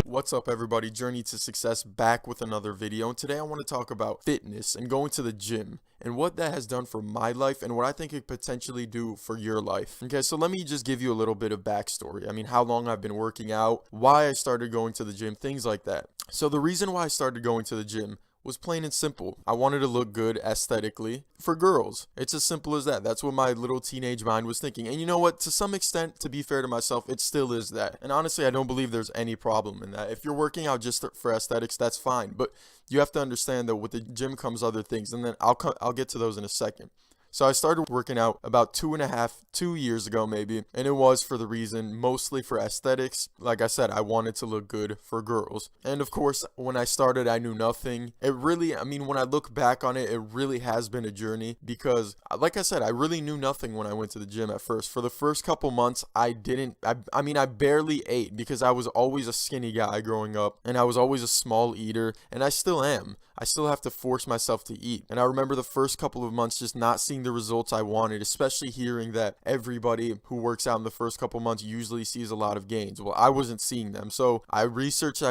What's up everybody, Journey to Success back with another video, and today I want to talk about fitness and going to the gym and what that has done for my life and what I think it could potentially do for your life. Okay, so let me just give you a little bit of backstory. I mean, how long I've been working out, why I started going to the gym, things like that. So the reason why I started going to the gym was plain and simple. I wanted to look good aesthetically for girls. It's as simple as that. That's what my little teenage mind was thinking. And you know what? To some extent, to be fair to myself, it still is that. And honestly, I don't believe there's any problem in that. If you're working out just for aesthetics, that's fine. But you have to understand that with the gym comes other things. And then I'll get to those in a second. So I started working out about 2 years ago maybe, and it was for the reason mostly for aesthetics. Like I said, I wanted to look good for girls. And of course, when I started, I knew nothing. When I look back on it, it really has been a journey because, like I said, I really knew nothing when I went to the gym at first. For the first couple months, I barely ate because I was always a skinny guy growing up, and I was always a small eater, and I still am. I still have to force myself to eat. And I remember the first couple of months just not seeing the results I wanted, especially hearing that everybody who works out in the first couple months usually sees a lot of gains. Well, I wasn't seeing them. So I researched,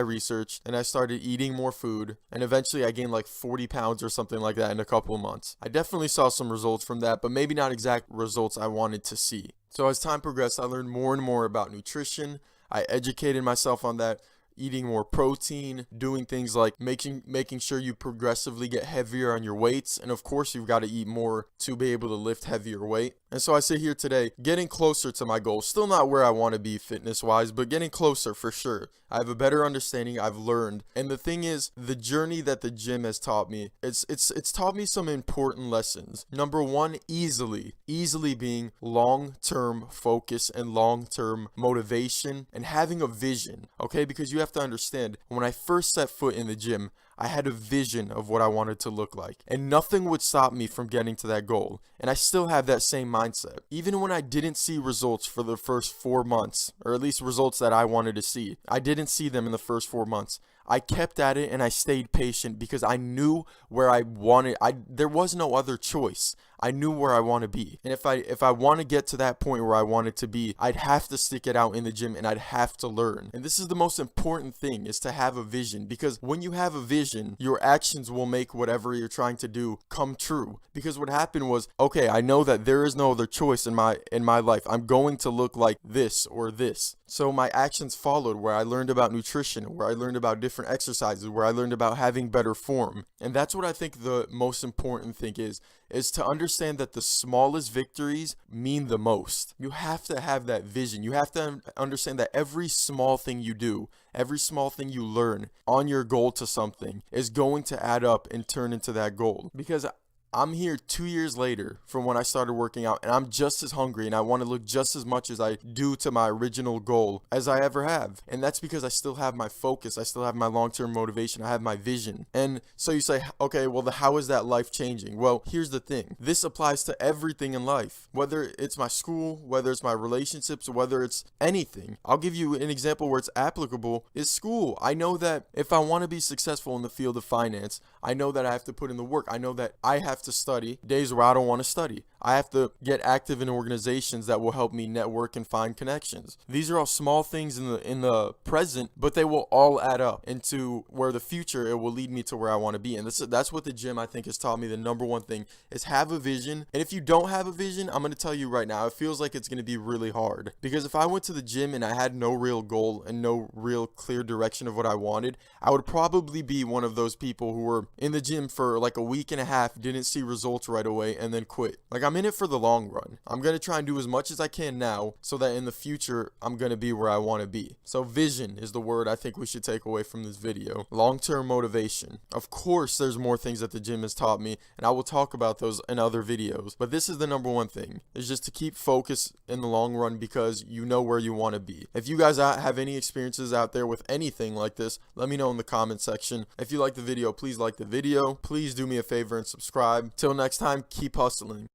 and I started eating more food. And eventually I gained like 40 pounds or something like that in a couple of months. I definitely saw some results from that, but maybe not exact results I wanted to see. So as time progressed, I learned more and more about nutrition. I educated myself on that. Eating more protein, doing things like making sure you progressively get heavier on your weights, and of course you've got to eat more to be able to lift heavier weight. And so I sit here today getting closer to my goal. Still not where I want to be fitness wise, but getting closer for sure. I have a better understanding. I've learned. And the thing is, the journey that the gym has taught me, it's taught me some important lessons. Number one, easily being long-term focus and long-term motivation and having a vision. Okay, because you have to understand, when I first set foot in the gym, I had a vision of what I wanted to look like, and nothing would stop me from getting to that goal. And I still have that same mindset. Even when I didn't see results for the first 4 months, or at least results that I wanted to see, I didn't see them in the first 4 months. I kept at it and I stayed patient because I knew where I wanted. There was no other choice. I knew where I want to be. And if I want to get to that point where I wanted to be, I'd have to stick it out in the gym and I'd have to learn. And this is the most important thing, is to have a vision, because when you have a vision, your actions will make whatever you're trying to do come true. Because what happened was, okay, I know that there is no other choice in my life. I'm going to look like this or this. So my actions followed, where I learned about nutrition, where I learned about different exercises, where I learned about having better form. And that's what I think the most important thing is to understand that the smallest victories mean the most. You have to have that vision. You have to understand that every small thing you do, every small thing you learn on your goal to something is going to add up and turn into that goal. Because I'm here 2 years later from when I started working out, and I'm just as hungry and I want to look just as much as I do to my original goal as I ever have. And that's because I still have my focus. I still have my long-term motivation. I have my vision. And so you say, okay, well, how is that life changing? Well, here's the thing. This applies to everything in life, whether it's my school, whether it's my relationships, whether it's anything. I'll give you an example where it's applicable is school. I know that if I want to be successful in the field of finance, I know that I have to put in the work. I know that I have to study days where I don't want to study. I have to get active in organizations that will help me network and find connections. These are all small things in the present, but they will all add up into where the future, it will lead me to where I want to be. And that's what the gym, I think, has taught me. The number one thing is have a vision. And if you don't have a vision, I'm going to tell you right now, it feels like it's going to be really hard. Because if I went to the gym and I had no real goal and no real clear direction of what I wanted, I would probably be one of those people who were in the gym for like a week and a half, didn't see results right away, and then quit. Like, I'm in it for the long run. I'm going to try and do as much as I can now so that in the future, I'm going to be where I want to be. So vision is the word I think we should take away from this video. Long-term motivation. Of course, there's more things that the gym has taught me, and I will talk about those in other videos. But this is the number one thing, is just to keep focus in the long run because you know where you want to be. If you guys have any experiences out there with anything like this, let me know in the comment section. If you like the video, please like the video. Please do me a favor and subscribe. Till next time, keep hustling.